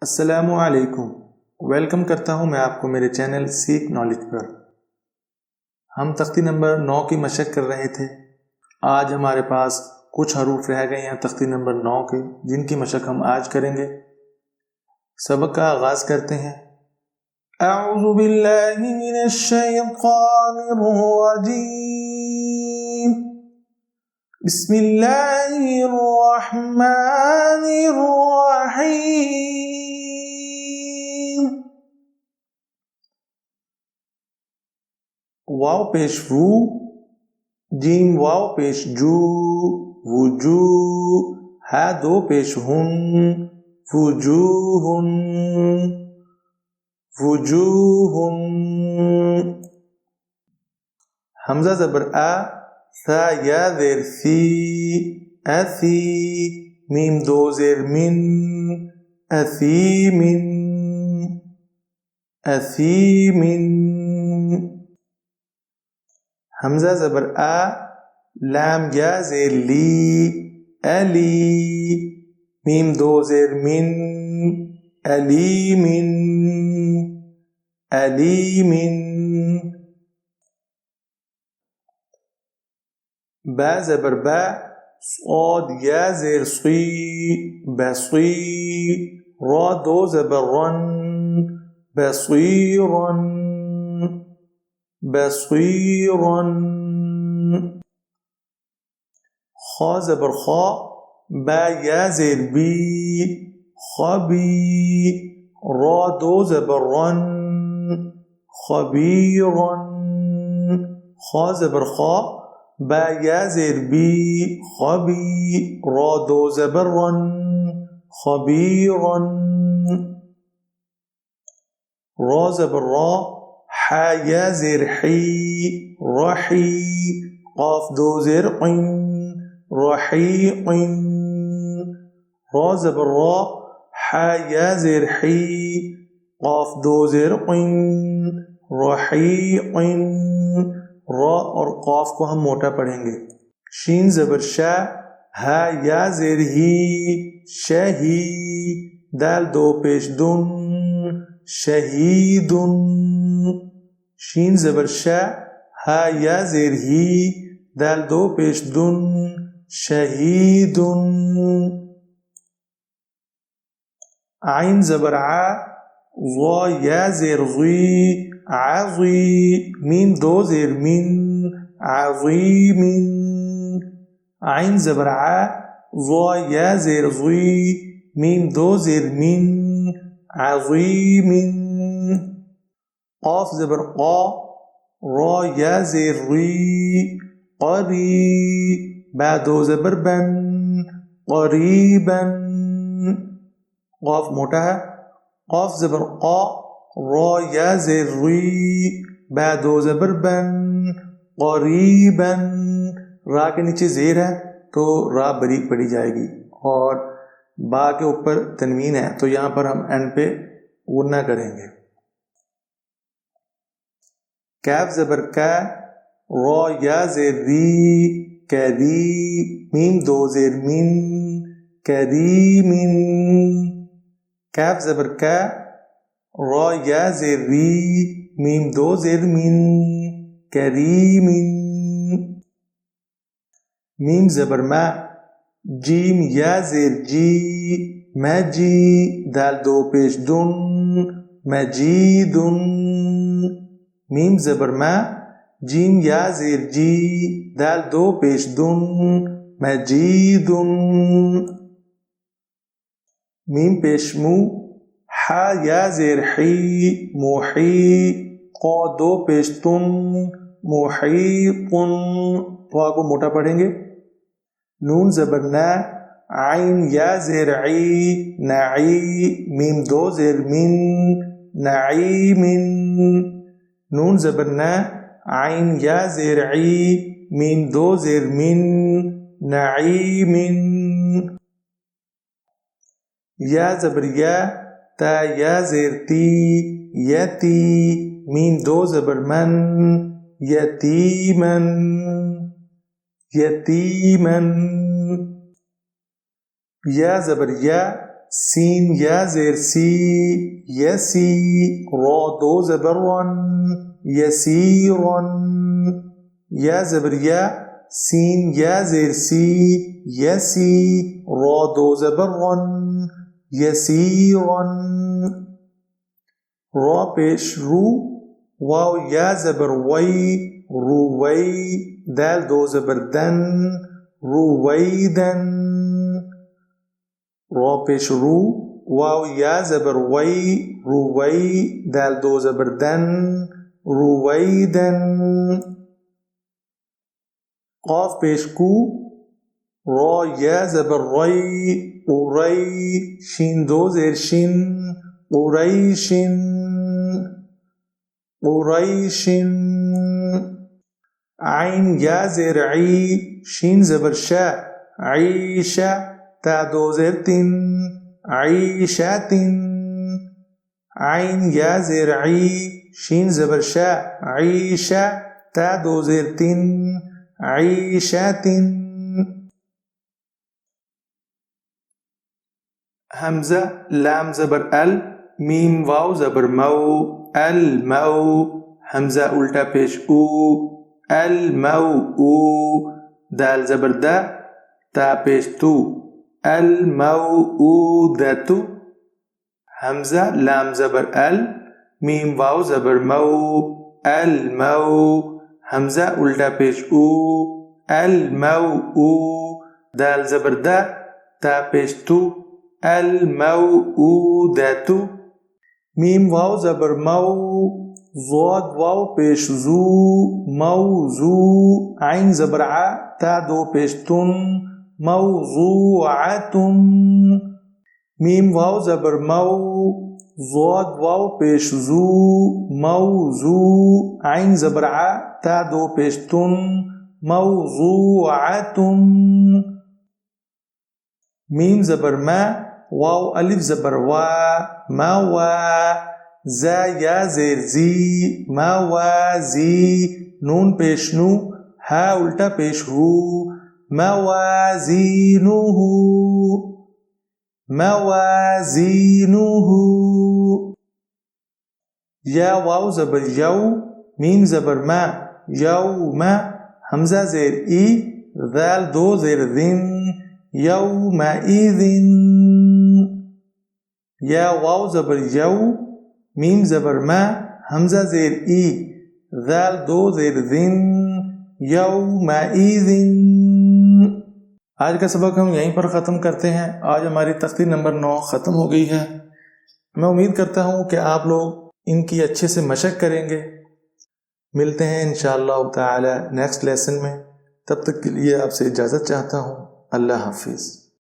अस्सलामु अलैकुम। वेलकम करता हूं मैं आपको मेरे चैनल सीख नॉलेज पर। हम तख्ती नंबर 9 की मशक कर रहे थे। आज हमारे पास कुछ हरूफ रह गए हैं तख्ती नंबर 9 के, जिनकी मशक हम आज करेंगे। सबक का आगाज करते हैं। अऊज़ु बिल्लाहि मिनश शैतानिर रजीम। बिस्मिल्लाहिर रहमानिर रहीम। वाव पेश वू, जीम वाव पेश जू, वुजू, हा दो पेश हुन, वुजूहुन, वुजूहुन। हमजा ज़बर आ, सा या ज़ेर सी, असी, मीम दो ज़ेर मिन, असीमिन, असीमिन। हमजा ज़बर आ, लाम या ज़ेर ली, अली, मीम दो ज़ेर मिन, अलीमिन, अलीमिन। बा ज़बर बा, स्वाद या ज़ेर सी, बसी, रा दो ज़बर रन, बसीरन, बसीरन। खा ज़बर खा, बा या ज़ेर बी, खबी, रा दो ज़बर रन, खबीरन, खा ज़बर खा, बा या ज़ेर बी, खबी, रा दो ज़बर रन, खबीरन। रा ज़बर रा, हा या ज़ेर ही, रही, क़ाफ दो ज़ेर क़िन, रहीक़िन, रा ज़बर रा, हा या ज़ेर ही, क़ाफ दो ज़ेर क़िन, रहीक़िन। रा और क़ाफ को हम मोटा पढ़ेंगे। शीन ज़बर शा, हा या ज़ेर ही, शही, दाल दो पेश दुन, शहीदुन। शीन ज़बर शा, हा या ज़ेर ही, दाल दो पेश दुन, शहीदुन। आइन ज़बर आ, ज़ा या ज़ेर ज़ी, आज़ी, मीम दो ज़ेर मिन, आज़ीमिन। आइन ज़बर आ, ज़ा या ज़ेर ज़ी, मीम दो ज़ेर मिन, आज़ीमिन। क़ाफ ज़बर क़ा, रा या ज़ेर री, क़री, बा दो ज़बर बन, क़रीबन। क़ाफ मोटा है। क़ाफ ज़बर क़ा, रा या ज़ेर री, बा दो ज़बर बन, क़रीबन। रा के नीचे ज़ेर है तो रा बरीक पढ़ी जाएगी, और बा के ऊपर तनवीन है तो यहाँ पर हम एंड पे गुन्ना करेंगे। कैफ ज़बर का, रा या ज़ेर री, करी, मीम दो ज़ेर मिन, करीमिन। कैफ ज़बर का, रा या ज़ेर री, मीम दो ज़ेर मिन, करीमिन। मीम ज़बर मा, जीम या ज़ेर जी, मजी, दाल दो पेश दुन, मजीदुन। मीम ज़बर मा, जीम या ज़ेर जी, दाल दो पेश दुन, मजीदुन। मीम पेश मू, हा या ज़ेर ही, मोही, क़ा दो पेश तुन, मोहीक़ुन। तो को मोटा पढ़ेंगे। नून ज़बर ना, आइन या ज़ेर ई, नई, मीम दो ज़ेर मिन, नईमिन। नून ज़बर ना, आइन या ज़ेर ई, मीम दो ज़ेर मिन, नईमिन। या ज़बर या, ता या ज़ेर ती, यती, मीम दो ज़बर मन, यतीमन, यतीमन। या ज़बर या, सीन या ज़ेर सी यसी रा दो ज़बर रन यसीरन या ज़बर या सीन या ज़ेर सी यसी रा दो ज़बर रन यसीरन रा पेश रू वाव या ज़बर वई रुवई दाल दो ज़बर दन रुवैदन रा पेश रू वाव या ज़बर वई रुवई दाल दो ज़बर दन रुवैदन क़ाफ पेश कू रा या ज़बर रई उरई शीन दो ज़ेर शिन उरैशिन उरैशिन आइन या ज़ेर ई शीन ज़बर शा ईशा ता दो ज़ेर तिन ईशातिन आइन या ज़ेर ई शीन ज़बर शा ईशा ता दो ज़ेर तिन ईशातिन हमज़ा लाम ज़बर अल मीम वाव ज़बर मऊ अल मऊ हमज़ा उल्टा पेश ऊ अल मऊ ऊ दाल ज़बर दा ता पेश तू अल मऊ ऊ दतु हमज़ा लाम ज़बर अल मीम वाव ज़बर मऊ अल मऊ हमज़ा उल्टा पेश ऊ अल मऊ ऊ दाल ज़बर दा ता पेश तू अल मऊ ऊ दतु मीम वाव ज़बर मऊ ज़ाद वाव पेश ज़ू मौज़ू आइन ज़बर आ ता दो पेश तुन मौज़ूअतुन मीम वाव ज़बर मऊ ज़ाद वाव पेश ज़ू मौज़ू आइन ज़बर आ ता दो पेश तुन मौज़ूअतुन मीम ज़बर मा वाव अलिफ ज़बर वा मवा ज़ा या ज़ेर ज़ी मवाज़ी नून पेश नू हा उल्टा पेश हू मवाज़ीनुहु मवाज़ीनुहु या वाव ज़बर यौ मीम ज़बर मा यौमा हमज़ा ज़ेर ई दाल दो ज़ेर दिन यौमइज़िन या वाव ज़बर यौ मीम ज़बर मा हमज़ा ज़ेर ई दाल दो ज़ेर दिन यौमइज़िन। आज का सबक हम यहीं पर ख़त्म करते हैं। आज हमारी तख्ती नंबर 9 ख़त्म हो गई है। मैं उम्मीद करता हूँ कि आप लोग इनकी अच्छे से मशक करेंगे। मिलते हैं इंशाअल्लाह ताला नेक्स्ट लेसन में। तब तक के लिए आपसे इजाज़त चाहता हूँ। अल्लाह हाफिज़।